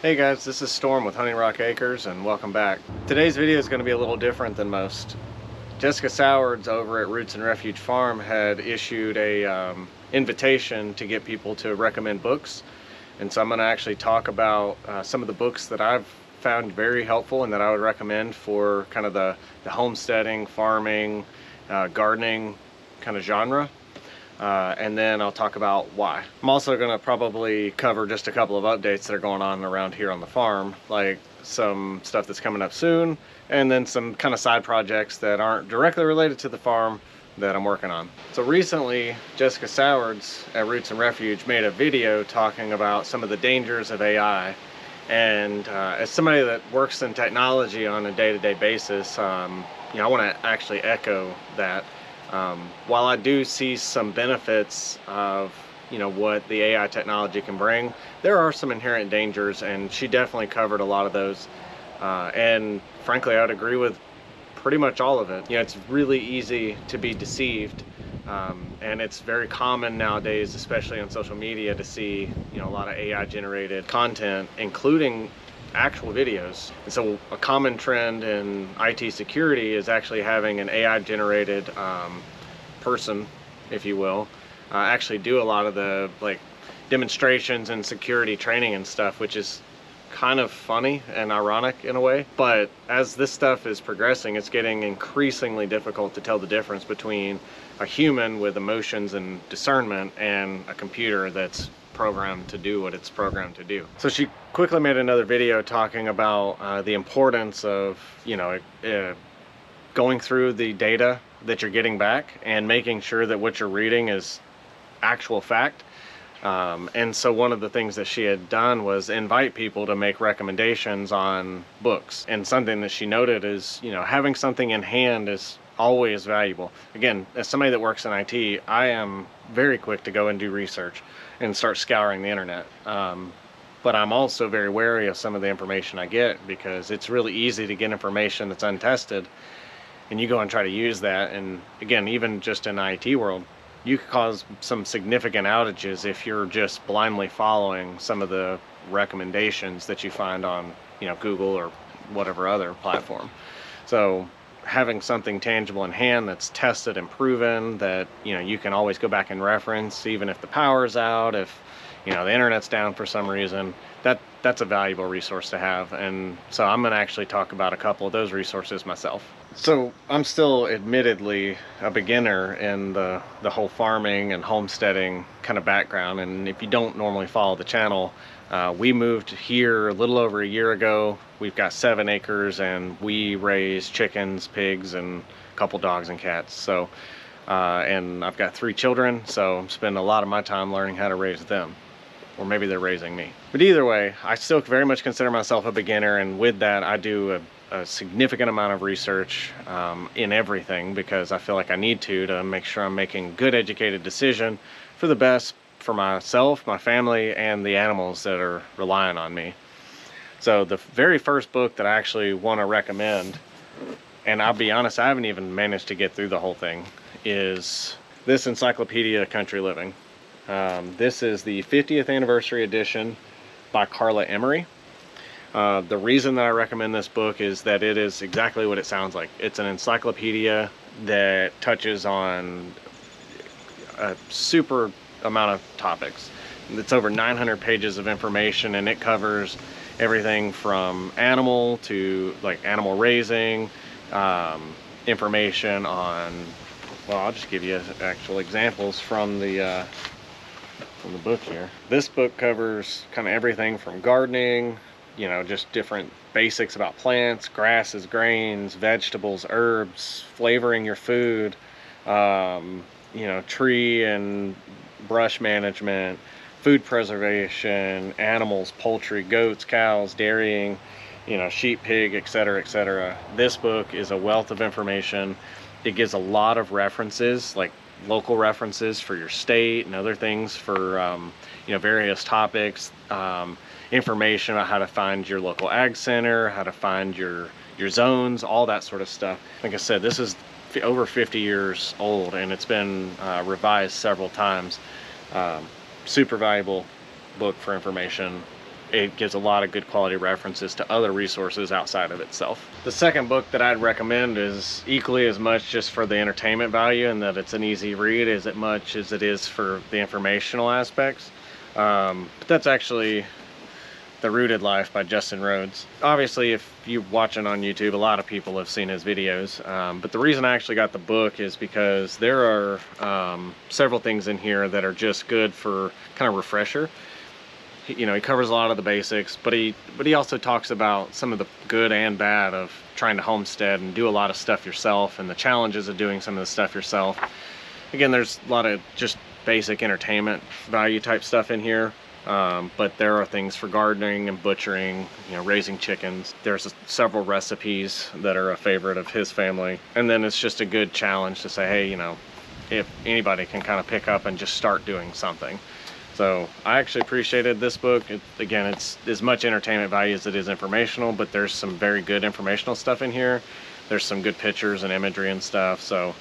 Hey guys, this is Storm with Honey Rock Acres and welcome back. Today's video is going to be a little different than most. Jessica Sowards over at Roots and Refuge Farm had issued a invitation to get people to recommend books, and so I'm going to actually talk about some of the books that I've found very helpful and that I would recommend for kind of the homesteading, farming, gardening kind of genre. And then I'll talk about why. I'm also going to probably cover just a couple of updates that are going on around here on the farm, like some stuff that's coming up soon, and then some kind of side projects that aren't directly related to the farm that I'm working on. So recently, Jessica Sowards at Roots and Refuge made a video talking about some of the dangers of AI. And as somebody that works in technology on a day-to-day basis, I want to actually echo that. While I do see some benefits of what the AI technology can bring, there are some inherent dangers, and she definitely covered a lot of those. And frankly, I would agree with pretty much all of it. It's really easy to be deceived, and it's very common nowadays, especially on social media, to see a lot of AI generated content, including actual videos. And so a common trend in IT security is actually having an AI generated person, if you will, actually do a lot of the demonstrations and security training and stuff, which is kind of funny and ironic in a way. But as this stuff is progressing, it's getting increasingly difficult to tell the difference between a human with emotions and discernment and a computer that's programmed to do what it's programmed to do. So she quickly made another video talking about the importance of going through the data that you're getting back and making sure that what you're reading is actual fact. And so one of the things that she had done was invite people to make recommendations on books. And something that she noted is, having something in hand is always valuable. Again, as somebody that works in IT, I am very quick to go and do research and start scouring the internet. But I'm also very wary of some of the information I get, because it's really easy to get information that's untested, and you go and try to use that. And again, even just in the IT world, you could cause some significant outages if you're just blindly following some of the recommendations that you find on Google or whatever other platform. So having something tangible in hand that's tested and proven, that you can always go back and reference, even if the power's out, if the internet's down for some reason, that's a valuable resource to have. And so I'm going to actually talk about a couple of those resources myself. So I'm still admittedly a beginner in the whole farming and homesteading kind of background. And if you don't normally follow the channel, we moved here a little over a year ago. We've got 7 acres and we raise chickens, pigs, and a couple dogs and cats. So, and I've got 3 children, so I'm spending a lot of my time learning how to raise them. Or maybe they're raising me. But either way, I still very much consider myself a beginner, and with that I do a significant amount of research in everything, because I feel like I need to make sure I'm making good educated decision for the best for myself, my family, and the animals that are relying on me. So the very first book that I actually want to recommend, and I'll be honest, I haven't even managed to get through the whole thing, is this Encyclopedia of Country Living. This is the 50th anniversary edition by Carla Emery. The reason that I recommend this book is that it is exactly what it sounds like. It's an encyclopedia that touches on a super amount of topics. It's over 900 pages of information, and it covers everything from animal to animal raising, information on, well, I'll just give you actual examples from the book here. This book covers kind of everything from gardening, just different basics about plants, grasses, grains, vegetables, herbs, flavoring your food, tree and brush management, food preservation, animals, poultry, goats, cows, dairying, sheep, pig, etc., etc. This book is a wealth of information. It gives a lot of references, like local references for your state and other things for various topics, information about how to find your local ag center, how to find your zones, all that sort of stuff. Like I said, this is over 50 years old, and it's been revised several times. Super valuable book for information it gives a lot of good quality references to other resources outside of itself. The second book that I'd recommend is equally as much just for the entertainment value and that it's an easy read as much as it is for the informational aspects. But that's actually The Rooted Life by Justin Rhodes. Obviously, if you're watching on YouTube, a lot of people have seen his videos. But the reason I actually got the book is because there are several things in here that are just good for kind of refresher. You know, he covers a lot of the basics, but he also talks about some of the good and bad of trying to homestead and do a lot of stuff yourself and the challenges of doing some of the stuff yourself. Again, there's a lot of just basic entertainment value type stuff in here, but there are things for gardening and butchering, you know, raising chickens. There's several recipes that are a favorite of his family, and then it's just a good challenge to say, hey, you know, if anybody can kind of pick up and just start doing something. So I actually appreciated this book. Again, it's as much entertainment value as it is informational, but there's some very good informational stuff in here. There's some good pictures and imagery and stuff, so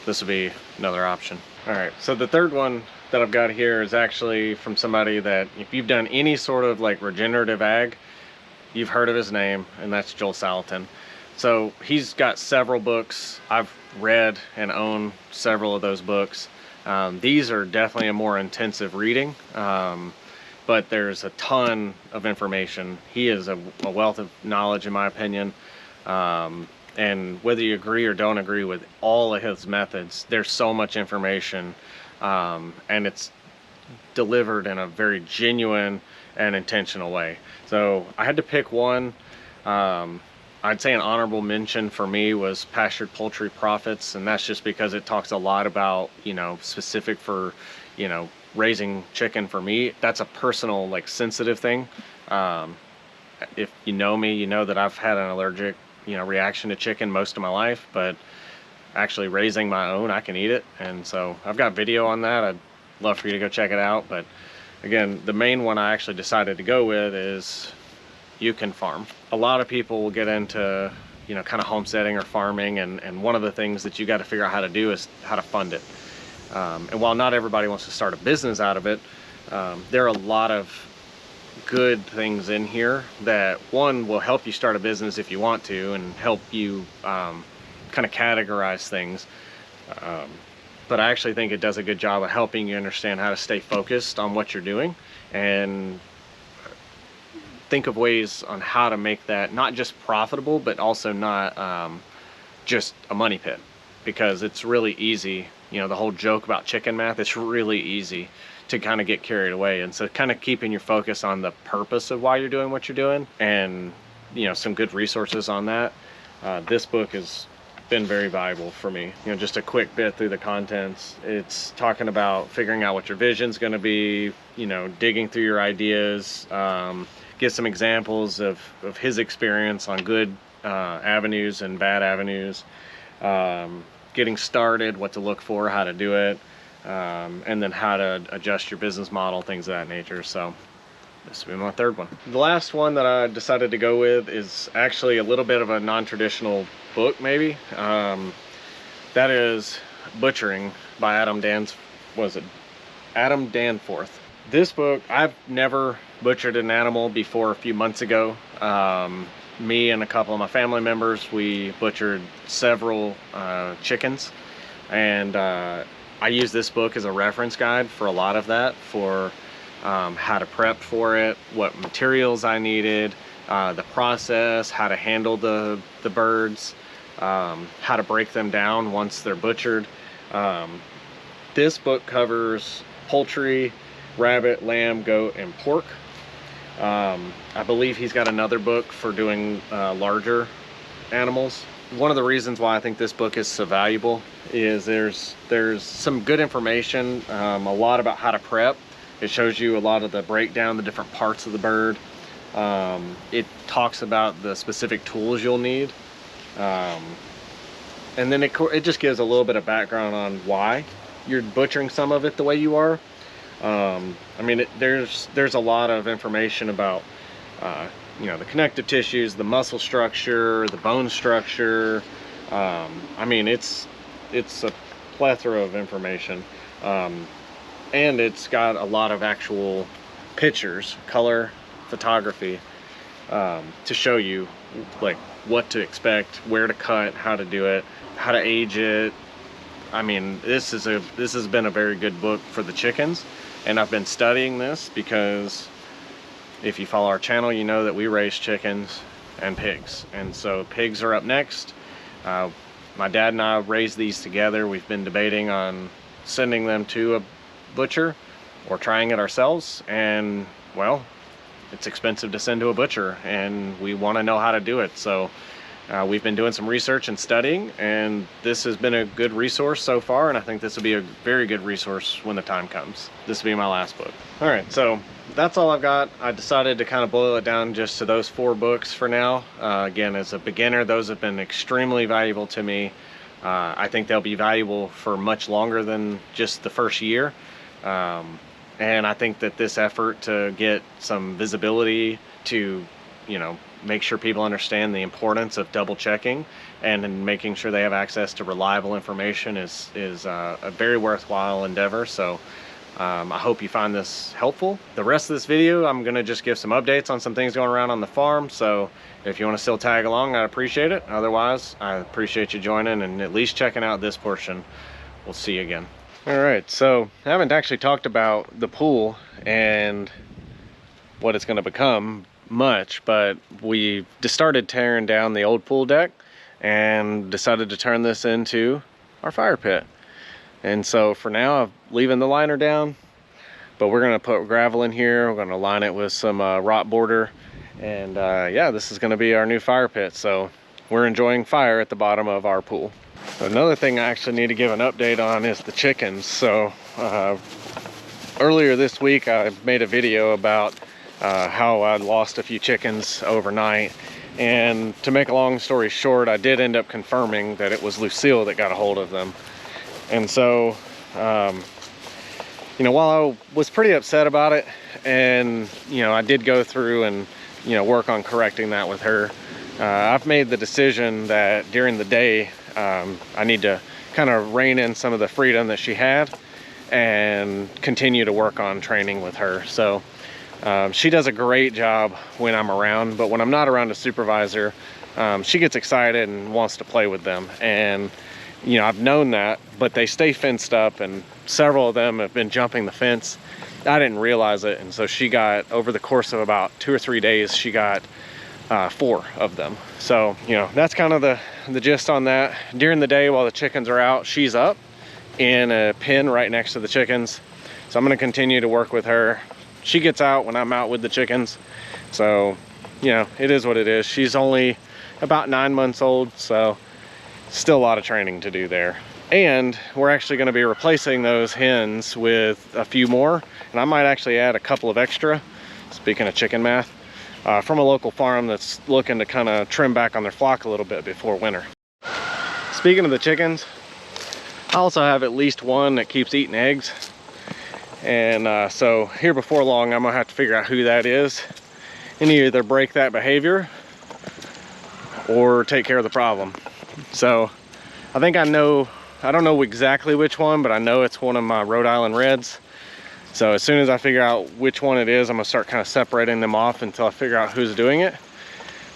this would be another option. All right, so the third one that I've got here is actually from somebody that, if you've done any sort of like regenerative ag, you've heard of his name, and that's Joel Salatin. So he's got several books. I've read and own several of those books. These are definitely a more intensive reading, but there's a ton of information. He is a wealth of knowledge, in my opinion, and whether you agree or don't agree with all of his methods, there's so much information, and it's delivered in a very genuine and intentional way. So I had to pick one. I'd say an honorable mention for me was Pastured Poultry Profits, and that's just because it talks a lot about, you know, specific for, you know, raising chicken for meat. That's a personal, like, sensitive thing. If you know me, you know that I've had an allergic, you know, reaction to chicken most of my life, but actually raising my own, I can eat it. And so I've got video on that. I'd love for you to go check it out. But again, the main one I actually decided to go with is You Can Farm. A lot of people will get into, you know, kind of homesteading or farming, and one of the things that you got to figure out how to do is how to fund it. And while not everybody wants to start a business out of it, there are a lot of good things in here that, one, will help you start a business if you want to, and help you kind of categorize things. But I actually think it does a good job of helping you understand how to stay focused on what you're doing and think of ways on how to make that not just profitable, but also not just a money pit, because it's really easy, you know, the whole joke about chicken math, it's really easy to kind of get carried away. And so kind of keeping your focus on the purpose of why you're doing what you're doing, and, you know, some good resources on that. This book has been very valuable for me. You know, just a quick bit through the contents. It's talking about figuring out what your vision's going to be, you know, digging through your ideas, give some examples of his experience on good avenues and bad avenues, getting started, what to look for, how to do it, and then how to adjust your business model, things of that nature. So this will be my third one. The last one that I decided to go with is actually a little bit of a non-traditional book, maybe. That is Butchering by Adam Danforth. This book, I've never butchered an animal before. A few months ago, me and a couple of my family members, we butchered several chickens, and I use this book as a reference guide for a lot of that, for how to prep for it, what materials I needed, the process, how to handle the birds, how to break them down once they're butchered. This book covers poultry, rabbit, lamb, goat, and pork. I believe he's got another book for doing larger animals. One of the reasons why I think this book is so valuable is there's some good information, a lot about how to prep. It shows you a lot of the breakdown, the different parts of the bird. It talks about the specific tools you'll need. And then it just gives a little bit of background on why you're butchering some of it the way you are. I mean, there's a lot of information about, you know, the connective tissues, the muscle structure, the bone structure. I mean, it's a plethora of information. And it's got a lot of actual pictures, color photography, to show you like what to expect, where to cut, how to do it, how to age it. I mean, this has been a very good book for the chickens, and I've been studying this because if you follow our channel, you know that we raise chickens and pigs, and so pigs are up next. My dad and I raised these together. We've been debating on sending them to a butcher or trying it ourselves, and well, it's expensive to send to a butcher, and we want to know how to do it. So we've been doing some research and studying, and this has been a good resource so far, and I think this will be a very good resource when the time comes. This will be my last book. All right, so that's all I've got. I decided to kind of boil it down just to those 4 books for now. Again, as a beginner, those have been extremely valuable to me. I think they'll be valuable for much longer than just the first year. And I think that this effort to get some visibility to, you know, make sure people understand the importance of double checking and making sure they have access to reliable information is a very worthwhile endeavor. So I hope you find this helpful. The rest of this video, I'm gonna just give some updates on some things going around on the farm. So if you want to still tag along, I'd appreciate it. Otherwise, I appreciate you joining and at least checking out this portion. We'll see you again. All right, so I haven't actually talked about the pool and what it's gonna become much, but we just started tearing down the old pool deck and decided to turn this into our fire pit. And so for now, I'm leaving the liner down, but we're gonna put gravel in here. We're gonna line it with some rock border, and yeah, this is gonna be our new fire pit. So we're enjoying fire at the bottom of our pool. Another thing I actually need to give an update on is the chickens. So earlier this week, I made a video about how I lost a few chickens overnight, and to make a long story short, I did end up confirming that it was Lucille that got a hold of them. And so you know, while I was pretty upset about it, and you know, I did go through and, you know, work on correcting that with her, I've made the decision that during the day I need to kind of rein in some of the freedom that she had and continue to work on training with her. So she does a great job when I'm around, but when I'm not around a supervisor, she gets excited and wants to play with them. And you know, I've known that, but they stay fenced up, and several of them have been jumping the fence. I didn't realize it, and so she got, over the course of about 2 or 3 days, she got 4 of them. So, you know, that's kind of the gist on that. During the day while the chickens are out, she's up in a pen right next to the chickens. So I'm gonna continue to work with her. She gets out when I'm out with the chickens. So, you know, it is what it is. She's only about 9 months old, so still a lot of training to do there. And we're actually gonna be replacing those hens with a few more, and I might actually add a couple of extra, speaking of chicken math, from a local farm that's looking to kind of trim back on their flock a little bit before winter. Speaking of the chickens, I also have at least one that keeps eating eggs. And so here before long, I'm gonna have to figure out who that is and either break that behavior or take care of the problem. So I think I don't know exactly which one, but I know it's one of my Rhode Island Reds. So as soon as I figure out which one it is, I'm gonna start kind of separating them off until I figure out who's doing it.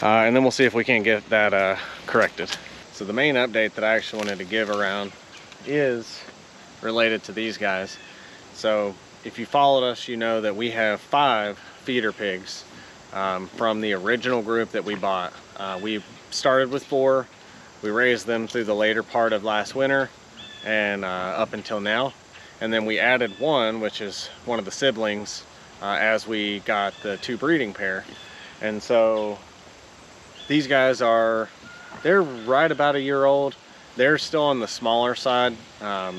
And then we'll see if we can get that corrected. So the main update that I actually wanted to give around is related to these guys. So if you followed us, you know that we have 5 feeder pigs from the original group that we bought. We started with 4. We raised them through the later part of last winter and up until now. And then we added one, which is one of the siblings, as we got the 2 breeding pair. And so these guys they're right about a year old. They're still on the smaller side.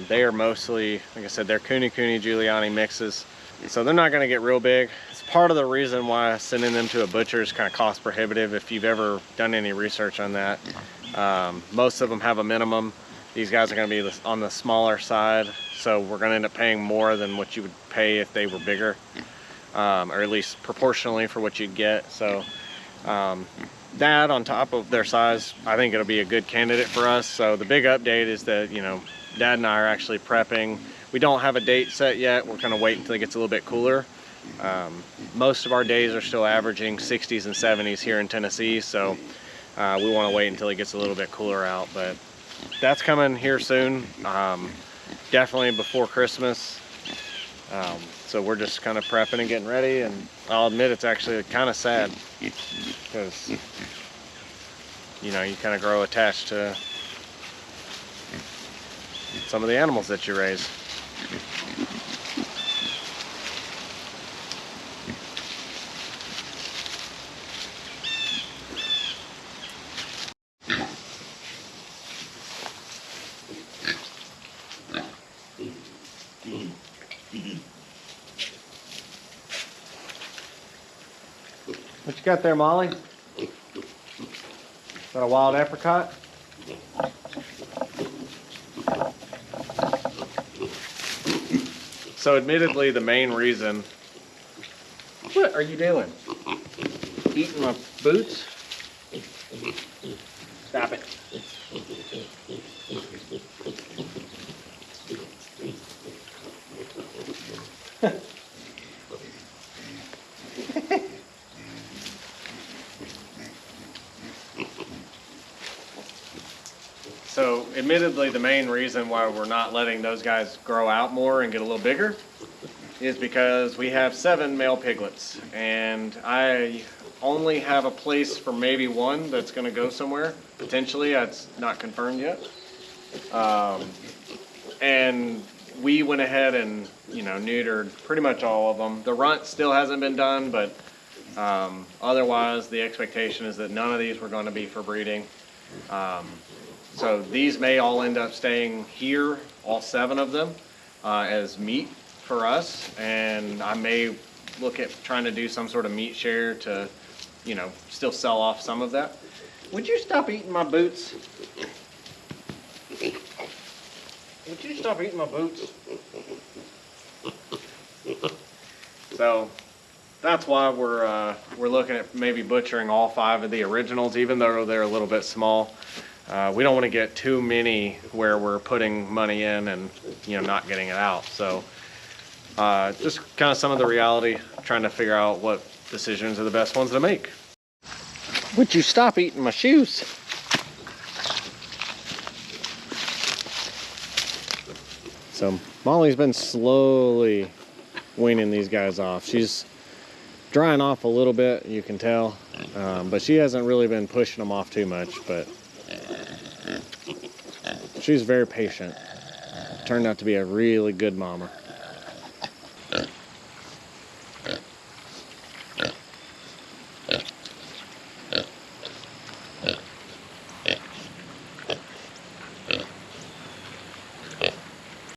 They are mostly, like I said, they're Cooney Giuliani mixes. So they're not gonna get real big. It's part of the reason why sending them to a butcher is kind of cost prohibitive if you've ever done any research on that. Most of them have a minimum. These guys are going to be on the smaller side, so we're going to end up paying more than what you would pay if they were bigger, or at least proportionally for what you'd get. So that on top of their size, I think it'll be a good candidate for us. So the big update is that, you know, Dad and I are actually prepping. We don't have a date set yet. We're kind of waiting until it gets a little bit cooler, Most of our days are still averaging 60s and 70s here in Tennessee, so we want to wait until it gets a little bit cooler out, but that's coming here soon, definitely before Christmas. So we're just kind of prepping and getting ready, and I'll admit it's actually kind of sad because, you know, you kind of grow attached to some of the animals that you raise. What you got there, Molly? Is that a wild apricot? So admittedly, the main reason... What are you doing? Eating my boots? Stop it. So admittedly, the main reason why we're not letting those guys grow out more and get a little bigger is because we have 7 male piglets, and I only have a place for maybe one that's going to go somewhere, potentially. That's not confirmed yet. And we went ahead and, you know, neutered pretty much all of them. The runt still hasn't been done, but otherwise the expectation is that none of these were going to be for breeding. So these may all end up staying here, all 7 of them, as meat for us, and I may look at trying to do some sort of meat share to, you know, still sell off some of that. Would you stop eating my boots? Would you stop eating my boots? So that's why we're looking at maybe butchering all 5 of the originals, even though they're a little bit small. We don't want to get too many where we're putting money in and, you know, not getting it out. So just kind of some of the reality, trying to figure out what decisions are the best ones to make. Would you stop eating my shoes? So Molly's been slowly weaning these guys off. She's drying off a little bit, you can tell, but she hasn't really been pushing them off too much, but she's very patient. Turned out to be a really good mama.